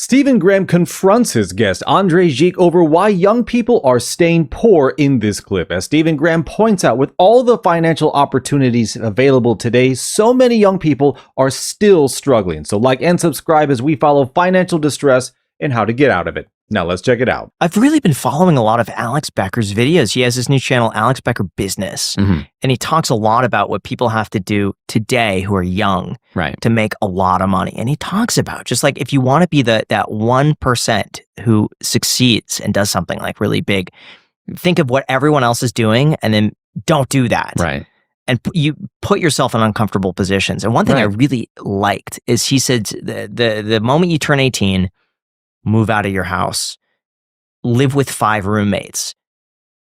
Stephen Graham confronts his guest Andre Gique over why young people are staying poor in this clip. As Stephen Graham points out, with all the financial opportunities available today, so many young people are still struggling. So like and subscribe as we follow financial distress and how to get out of it. Now let's check it out. I've really been following a lot of Alex Becker's videos. He has this new channel, Alex Becker Business, and he talks a lot about what people have to do today who are young to make a lot of money. And he talks about just like if you want to be that 1% who succeeds and does something like really big, think of what everyone else is doing and then don't do that. And you put yourself in uncomfortable positions. And one thing I really liked is he said the moment you turn 18, move out of your house, live with 5 roommates,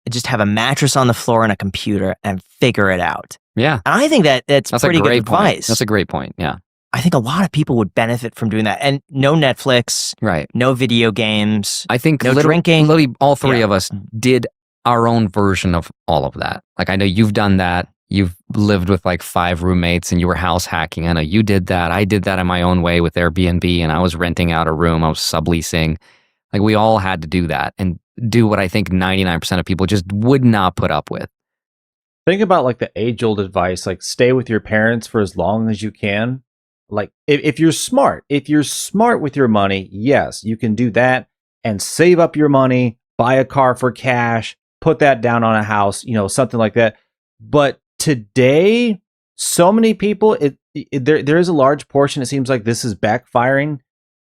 just have a mattress on the floor and a computer and figure it out. Yeah. And I think that's pretty good advice. That's a great point. Yeah. I think a lot of people would benefit from doing that. And no Netflix, no video games, I think no drinking. Literally all three of us did our own version of all of that. Like I know you've done that. You've lived with like 5 roommates and you were house hacking. I know you did that. I did that in my own way with Airbnb, and I was renting out a room. I was subleasing. Like we all had to do that and do what I think 99% of people just would not put up with. Think about like the age-old advice, like stay with your parents for as long as you can. Like if you're smart with your money, yes, you can do that and save up your money, buy a car for cash, put that down on a house, something like that. But today, so many people, there is a large portion, it seems like this is backfiring,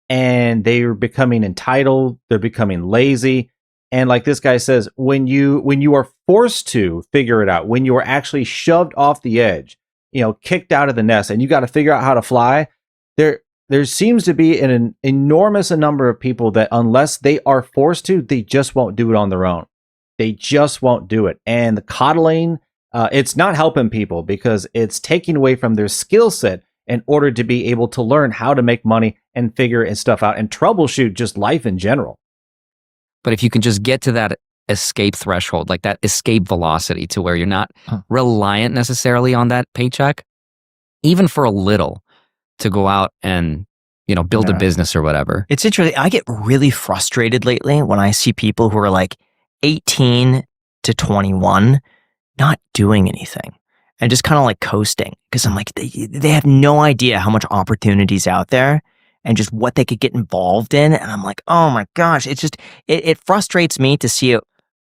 and they're becoming entitled, they're becoming lazy. And like this guy says, when you are forced to figure it out, when you are actually shoved off the edge, kicked out of the nest, and you got to figure out how to fly, there seems to be an enormous number of people that unless they are forced to, they just won't do it on their own. They just won't do it. And the coddling, it's not helping people because it's taking away from their skill set in order to be able to learn how to make money and figure and stuff out and troubleshoot just life in general. But if you can just get to that escape threshold, like that escape velocity to where you're not reliant necessarily on that paycheck, even for a little, to go out and, build a business or whatever. It's interesting. I get really frustrated lately when I see people who are like 18 to 21 not doing anything and just kind of like coasting, because I'm like, they have no idea how much opportunities out there and just what they could get involved in. And I'm like, oh my gosh, it frustrates me to see a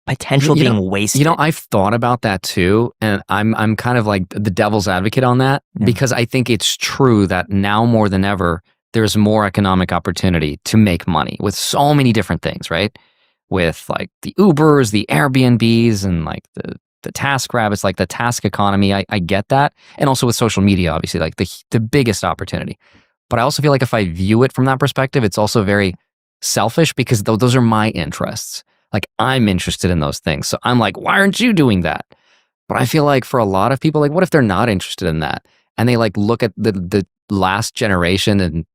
potential being wasted. I've thought about that too. And I'm kind of like the devil's advocate on that because I think it's true that now more than ever, there's more economic opportunity to make money with so many different things, right? With like the Ubers, the Airbnbs, and like the TaskRabbits, like the task economy. I get that. And also with social media, obviously, like the biggest opportunity. But I also feel like if I view it from that perspective, it's also very selfish because those are my interests. Like I'm interested in those things. So I'm like, why aren't you doing that? But I feel like for a lot of people, like what if they're not interested in that? And they like look at the last generation and,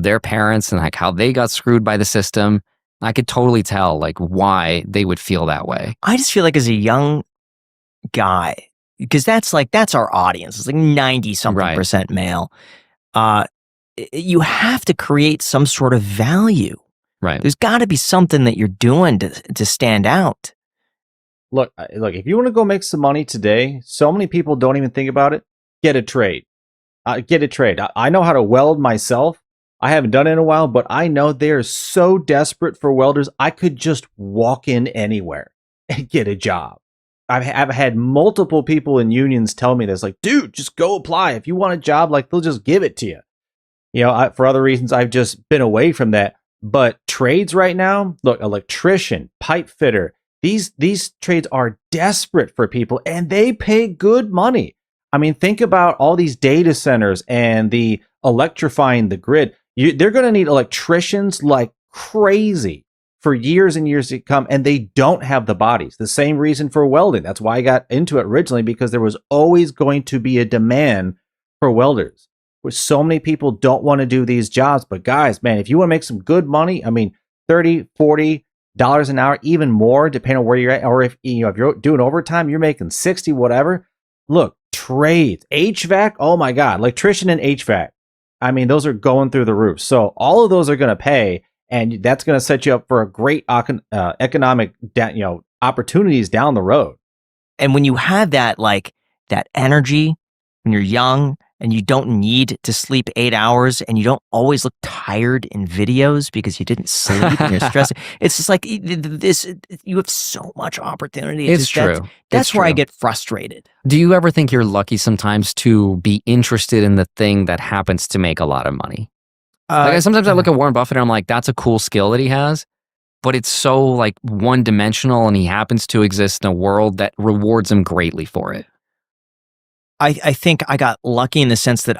their parents and like how they got screwed by the system. I could totally tell like why they would feel that way. I just feel like as a young guy, because that's our audience. It's like 90-something% male. You have to create some sort of value. Right. There's got to be something that you're doing to stand out. Look, if you want to go make some money today, so many people don't even think about it. Get a trade. I know how to weld myself. I haven't done it in a while, but I know they're so desperate for welders. I could just walk in anywhere and get a job. I've had multiple people in unions tell me this, like, dude, just go apply. If you want a job, like they'll just give it to you. For other reasons, I've just been away from that. But trades right now, look, electrician, pipe fitter, these trades are desperate for people and they pay good money. I mean, think about all these data centers and the electrifying the grid. They're going to need electricians like crazy for years and years to come, and they don't have the bodies. The same reason for welding. That's why I got into it originally, because there was always going to be a demand for welders, which so many people don't want to do these jobs. But guys, man, if you want to make some good money, I mean, $30, $40 an hour, even more, depending on where you're at, or if you're doing overtime, you're making 60, whatever. Look, trades, HVAC. Oh my God, electrician and HVAC. I mean, those are going through the roof. So all of those are going to pay, and that's going to set you up for a great economic, opportunities down the road. And when you have that, like that energy when you're young and you don't need to sleep 8 hours and you don't always look tired in videos because you didn't sleep and you're stressed. It's just like you have so much opportunity. It's true. That's where I get frustrated. Do you ever think you're lucky sometimes to be interested in the thing that happens to make a lot of money? Sometimes I look at Warren Buffett and I'm like, that's a cool skill that he has, but it's so like one dimensional and he happens to exist in a world that rewards him greatly for it. I think I got lucky in the sense that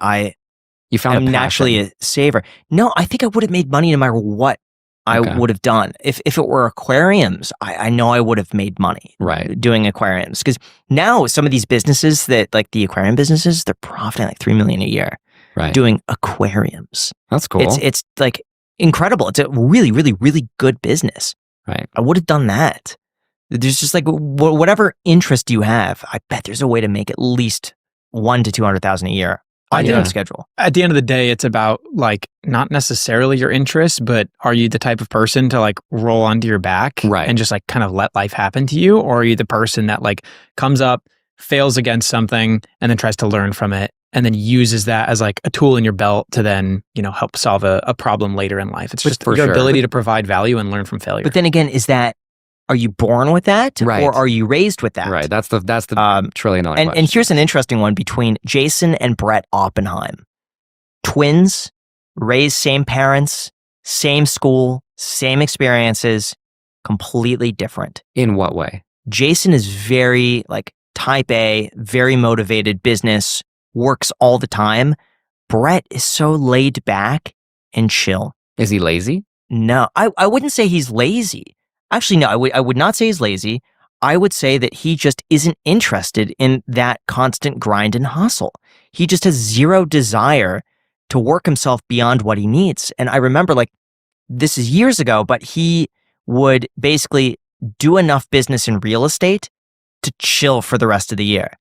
you found I'm naturally a saver. No, I think I would have made money no matter what I would have done. If it were aquariums, I know I would have made money doing aquariums. Because now some of these businesses that like the aquarium businesses, they're profiting like $3 million a year doing aquariums. That's cool. It's like incredible. It's a really, really, really good business. Right. I would have done that. There's just like whatever interest you have, I bet there's a way to make at least $100,000 to $200,000 a year on your own schedule. At the end of the day, it's about like not necessarily your interests, but are you the type of person to like roll onto your back and just like kind of let life happen to you? Or are you the person that like comes up, fails against something, and then tries to learn from it and then uses that as like a tool in your belt to then, help solve a problem later in life? It's just your ability to provide value and learn from failure. But then again, are you born with that, or are you raised with that? Right. That's the $1 trillion question. And here's an interesting one between Jason and Brett Oppenheim. Twins, raised same parents, same school, same experiences, completely different. In what way? Jason is very like type A, very motivated, business, works all the time. Brett is so laid back and chill. Is he lazy? No, I wouldn't say he's lazy. Actually, no, I would not say he's lazy. I would say that he just isn't interested in that constant grind and hustle. He just has zero desire to work himself beyond what he needs. And I remember like, this is years ago, but he would basically do enough business in real estate to chill for the rest of the year.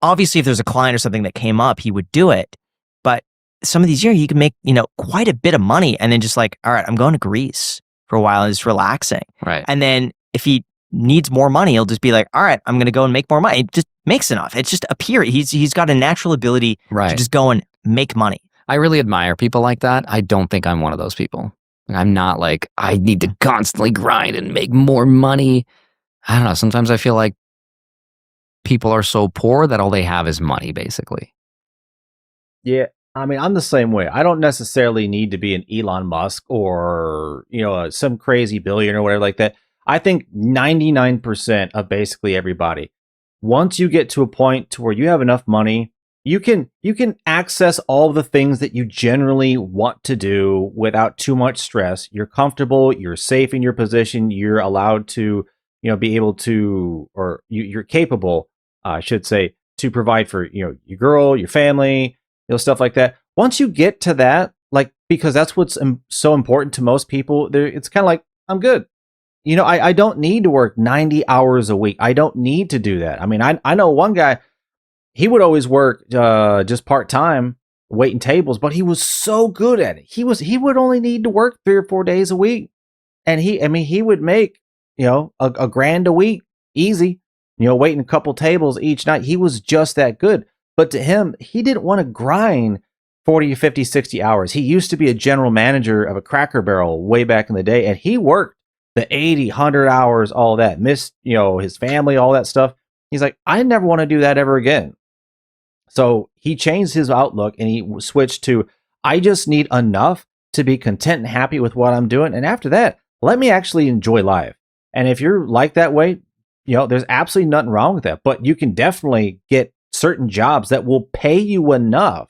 Obviously, if there's a client or something that came up, he would do it. But some of these years, he could make, quite a bit of money and then just like, all right, I'm going to Greece for a while and just relaxing. Right. And then if he needs more money, he'll just be like, all right, I'm going to go and make more money. It just makes enough. It's just he's got a natural ability to just go and make money. I really admire people like that. I don't think I'm one of those people. I'm not like, I need to constantly grind and make more money. I don't know. Sometimes I feel like people are so poor that all they have is money, basically. Yeah. I mean, I'm the same way. I don't necessarily need to be an Elon Musk or, some crazy billionaire or whatever like that. I think 99% of basically everybody, once you get to a point to where you have enough money, you can access all the things that you generally want to do without too much stress. You're comfortable, you're safe in your position, you're allowed to, be able to, or you're capable, I should say, to provide for, your girl, your family, stuff like that. Once you get to that, like, because that's what's so important to most people, it's kind of like, I'm good. I don't need to work 90 hours a week. I don't need to do that. I mean, I know one guy, he would always work just part-time waiting tables, but he was so good at it. He would only need to work 3 or 4 days a week. And he would make, a grand a week, easy, waiting a couple tables each night. He was just that good. But to him, he didn't want to grind 40, 50, 60 hours. He used to be a general manager of a Cracker Barrel way back in the day, and he worked the 80, 100 hours, all that, missed, his family, all that stuff. He's like, I never want to do that ever again. So he changed his outlook and he switched to, I just need enough to be content and happy with what I'm doing. And after that, let me actually enjoy life. And if you're like that way, there's absolutely nothing wrong with that. But you can definitely get certain jobs that will pay you enough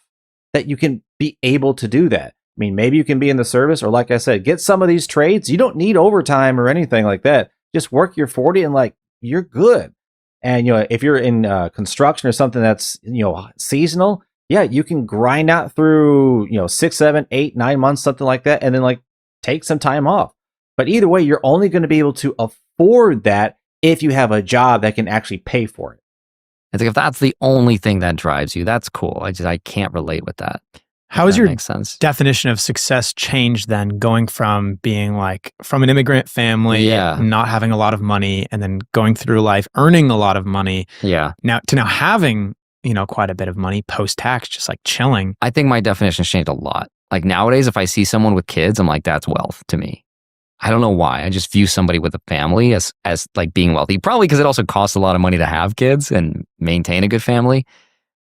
that you can be able to do that. I mean, maybe you can be in the service, or like I said, get some of these trades. You don't need overtime or anything like that. Just work your 40 and like, you're good. And, if you're in construction or something that's, seasonal, yeah, you can grind out through, 6, 7, 8, 9 months, something like that. And then like take some time off. But either way, you're only going to be able to afford that if you have a job that can actually pay for it. It's like, if that's the only thing that drives you, that's cool. I can't relate with that. How has your makes sense. definition of success changed then, going from being like from an immigrant family, not having a lot of money, and then going through life earning a lot of money, now having, you know, quite a bit of money post-tax, just like chilling? I think my definition's changed a lot. Like nowadays, if I see someone with kids, I'm like, that's wealth to me. I don't know why. I just view somebody with a family as like being wealthy. Probably because it also costs a lot of money to have kids and maintain a good family.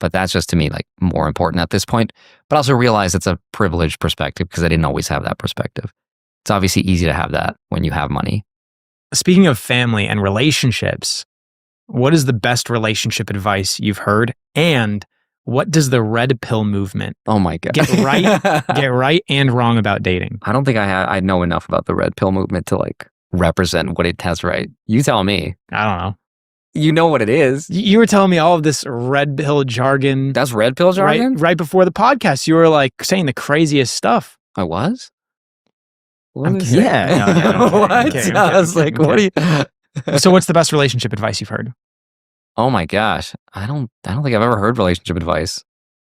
But that's just to me like more important at this point. But also realize it's a privileged perspective because I didn't always have that perspective. It's obviously easy to have that when you have money. Speaking of family and relationships, what is the best relationship advice you've heard? And what does the red pill movement get right and wrong about dating? I don't think I know enough about the red pill movement to like represent what it has right. You tell me. I don't know. You know what it is. You were telling me all of this red pill jargon. That's red pill jargon? Right before the podcast, you were like saying the craziest stuff. I was? What? What? I was like, what are you? So what's the best relationship advice you've heard? Oh my gosh. I don't think I've ever heard relationship advice.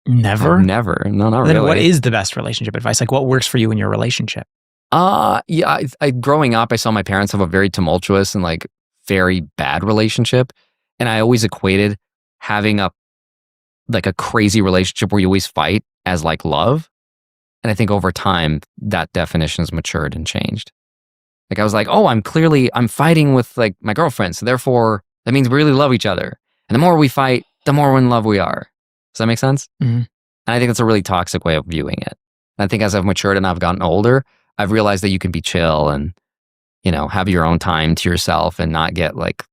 Never? Never. No, not then really. What is the best relationship advice? Like what works for you in your relationship? Yeah, growing up, I saw my parents have a very tumultuous and like very bad relationship. And I always equated having a crazy relationship where you always fight as like love. And I think over time that definition has matured and changed. Like I was like, oh, I'm fighting with like my girlfriend. So therefore that means we really love each other. And the more we fight, the more in love we are. Does that make sense? Mm-hmm. And I think that's a really toxic way of viewing it. And I think as I've matured and I've gotten older, I've realized that you can be chill and, you know, have your own time to yourself and not get like,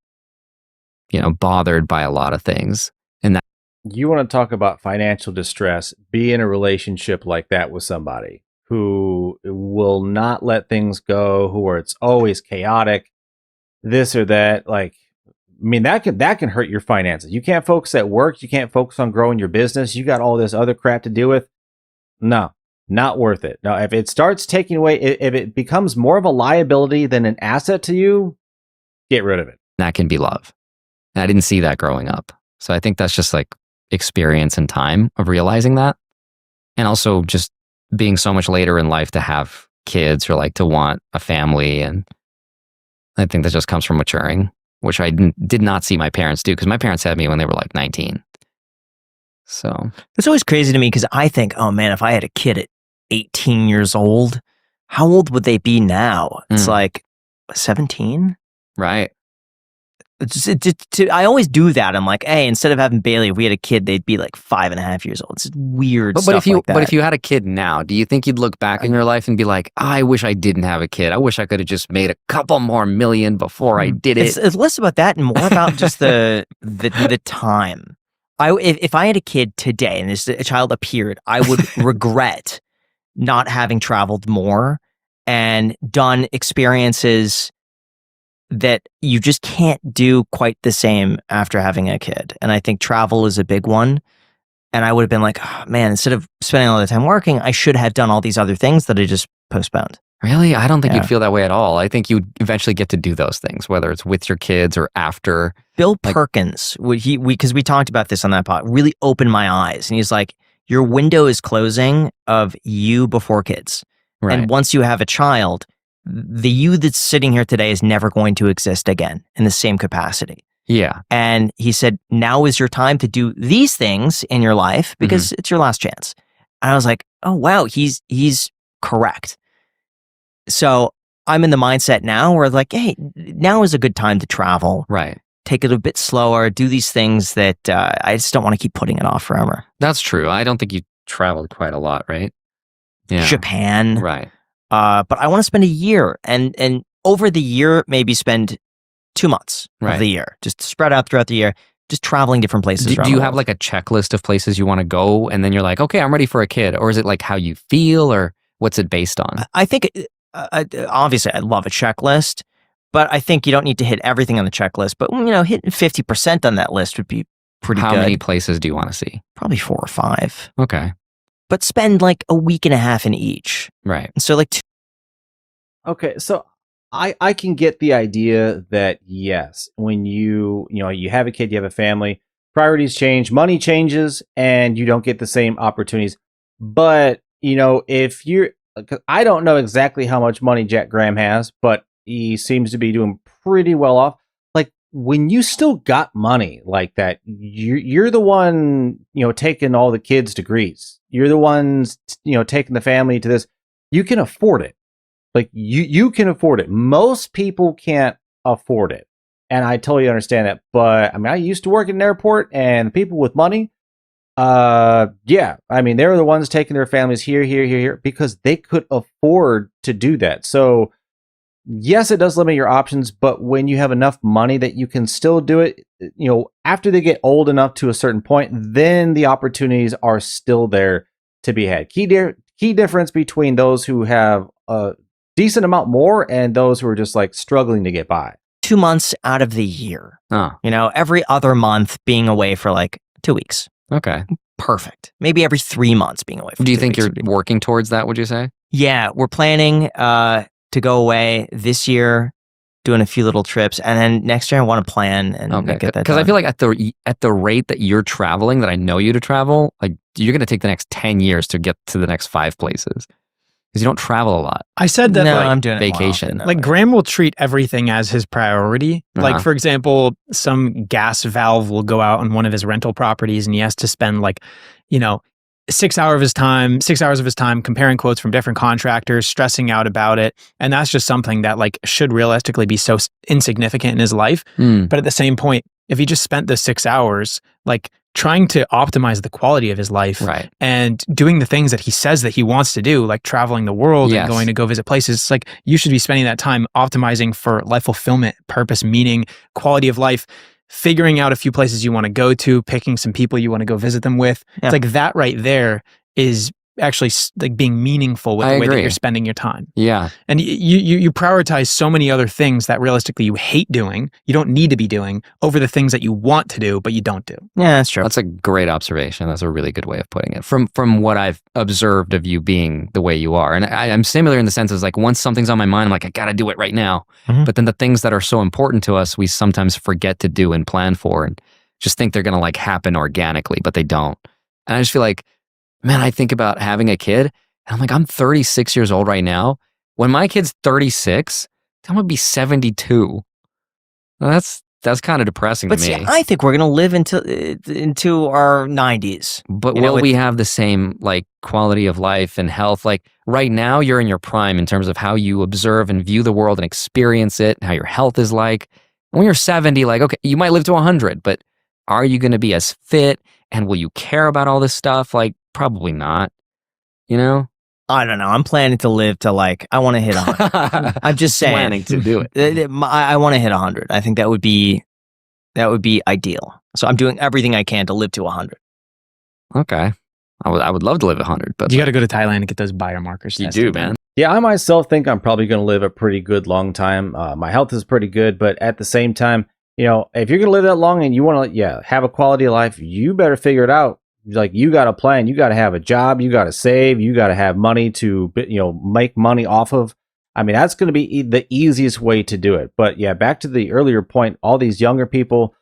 you know, bothered by a lot of things. And that you want to talk about financial distress, be in a relationship like that with somebody who will not let things go, who it's always chaotic, this or that. Like, I mean, that can hurt your finances. You can't focus at work. You can't focus on growing your business. You got all this other crap to deal with. No. Not worth it. Now, if it starts taking away, if it becomes more of a liability than an asset to you, get rid of it. That can be love. And I didn't see that growing up. So I think that's just like experience and time of realizing that. And also just being so much later in life to have kids or like to want a family. And I think that just comes from maturing, which I did not see my parents do because my parents had me when they were like 19. So it's always crazy to me because I think, oh man, if I had a kid at 18 years old, how old would they be now? It's like 17? Right. I always do that. I'm like, hey, instead of having Bailey, if we had a kid, they'd be like 5.5 years old. It's weird stuff like that. But if you had a kid now, do you think you'd look back in your life and be like, I wish I didn't have a kid. I wish I could have just made a couple more million before I did it. It's less about that and more about just the time. If I had a kid today and this a child appeared, I would regret not having traveled more and done experiences that you just can't do quite the same after having a kid. And I think travel is a big one. And I would have been like, oh, man, instead of spending all the time working, I should have done all these other things that I just postponed. Really? I don't think you'd feel that way at all. I think you'd eventually get to do those things, whether it's with your kids or after. Bill Perkins, because we talked about this on that pod, really opened my eyes. And he's like, your window is closing of you before kids. Right. And once you have a child, the you that's sitting here today is never going to exist again in the same capacity. Yeah. And he said, now is your time to do these things in your life because it's your last chance. And I was like, oh, wow, he's correct. So I'm in the mindset now where like, hey, now is a good time to travel. Right. Take it a bit slower, do these things that I just don't want to keep putting it off forever. That's true. I don't think you traveled quite a lot, right? Yeah. Japan. Right. But I want to spend a year and over the year, maybe spend 2 months of the year, just spread out throughout the year, just traveling different places. Do you have like a checklist of places you want to go and then you're like, okay, I'm ready for a kid? Or is it like how you feel or what's it based on? I think, obviously I love a checklist, but I think you don't need to hit everything on the checklist, but hitting 50% on that list would be pretty good. How many places do you want to see? Probably 4 or 5. Okay. But spend like a week and a half in each. Right. So like Okay, so I can get the idea that yes, when you have a kid, you have a family, priorities change, money changes, and you don't get the same opportunities. But, if you're, I don't know exactly how much money Jack Graham has, but he seems to be doing pretty well off. Like, when you still got money like that, you're the one, taking all the kids' degrees. You're the ones, taking the family to this. You can afford it. Like, you can afford it. Most people can't afford it. And I totally understand that. But, I used to work at an airport, and people with money, yeah, they're the ones taking their families here, because they could afford to do that. So, yes, it does limit your options, but when you have enough money that you can still do it, after they get old enough to a certain point, then the opportunities are still there to be had. Key difference between those who have a decent amount more and those who are just like struggling to get by. 2 months out of the year. Every other month being away for like 2 weeks. Okay. Perfect. Maybe every 3 months being away. Do you think you're working towards that, would you say? Yeah, we're planning to go away this year, doing a few little trips, and then next year I want to plan and get that done. Because I feel like at the rate that you're traveling, that I know you to travel, like you're going to take the next 10 years to get to the next 5 places. Because you don't travel a lot. I said that I'm doing vacation. It like Graham will treat everything as his priority. Like, for example, some gas valve will go out on one of his rental properties and he has to spend 6 hours of his time comparing quotes from different contractors, stressing out about it. And that's just something that should realistically be so insignificant in his life. But at the same point, if he just spent the 6 hours, trying to optimize the quality of his life and doing the things that he says that he wants to do, like traveling the world and going to go visit places, it's like you should be spending that time optimizing for life fulfillment, purpose, meaning, quality of life, figuring out a few places you want to go to, picking some people you want to go visit them with. Yeah. It's like that right there is actually being meaningful with the way that you're spending your time. Yeah. And you prioritize so many other things that realistically you hate doing, you don't need to be doing, over the things that you want to do, but you don't do. Yeah, that's true. That's a great observation. That's a really good way of putting it. From what I've observed of you being the way you are. And I'm similar in the sense of once something's on my mind, I'm like, I got to do it right now. Mm-hmm. But then the things that are so important to us, we sometimes forget to do and plan for and just think they're going to happen organically, but they don't. And I just feel like, man, I think about having a kid, and I'm like, I'm 36 years old right now. When my kid's 36, I'm gonna be 72. Well, that's kind of depressing to me. But see, I think we're gonna live into our 90s. But will we have the same quality of life and health? Right now, you're in your prime in terms of how you observe and view the world and experience it, and how your health is like. When you're 70, okay, you might live to 100, but are you gonna be as fit? And will you care about all this stuff? Probably not, I don't know. I'm planning to live to I want to hit 100. I'm just saying. Planning to do it. I want to hit 100. I think that would be ideal. So I'm doing everything I can to live to 100. Okay. I would love to live 100, but you got to go to Thailand and get those biomarkers. You do, man. Yeah, I myself think I'm probably going to live a pretty good long time. My health is pretty good, but at the same time, if you're going to live that long and you want to, have a quality of life, you better figure it out. You got to plan, you got to have a job, you got to save, you got to have money to, make money off of. That's going to be the easiest way to do it. But yeah, back to the earlier point, all these younger people,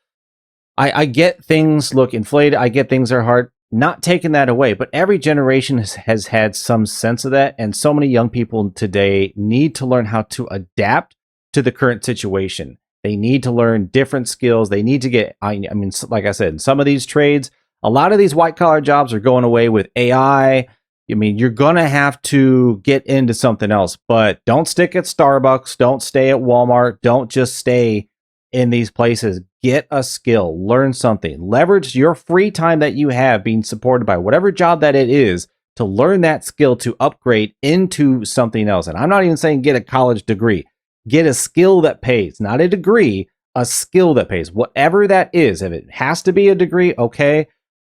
I get things look inflated. I get things are hard, not taking that away, but every generation has had some sense of that. And so many young people today need to learn how to adapt to the current situation. They need to learn different skills. They need to get, like I said, in some of these trades, a lot of these white collar jobs are going away with AI. You're going to have to get into something else, but don't stick at Starbucks. Don't stay at Walmart. Don't just stay in these places. Get a skill, learn something, leverage your free time that you have being supported by whatever job that it is to learn that skill to upgrade into something else. And I'm not even saying get a college degree, get a skill that pays, not a degree, a skill that pays, whatever that is. If it has to be a degree, okay.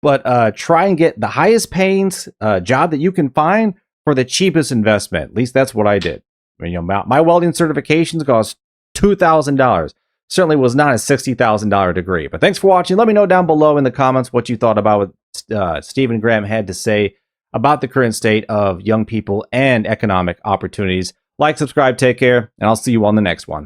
But try and get the highest paying job that you can find for the cheapest investment. At least that's what I did. My welding certifications cost $2,000. Certainly was not a $60,000 degree. But thanks for watching. Let me know down below in the comments what you thought about what Stephen Graham had to say about the current state of young people and economic opportunities. Like, subscribe, take care, and I'll see you on the next one.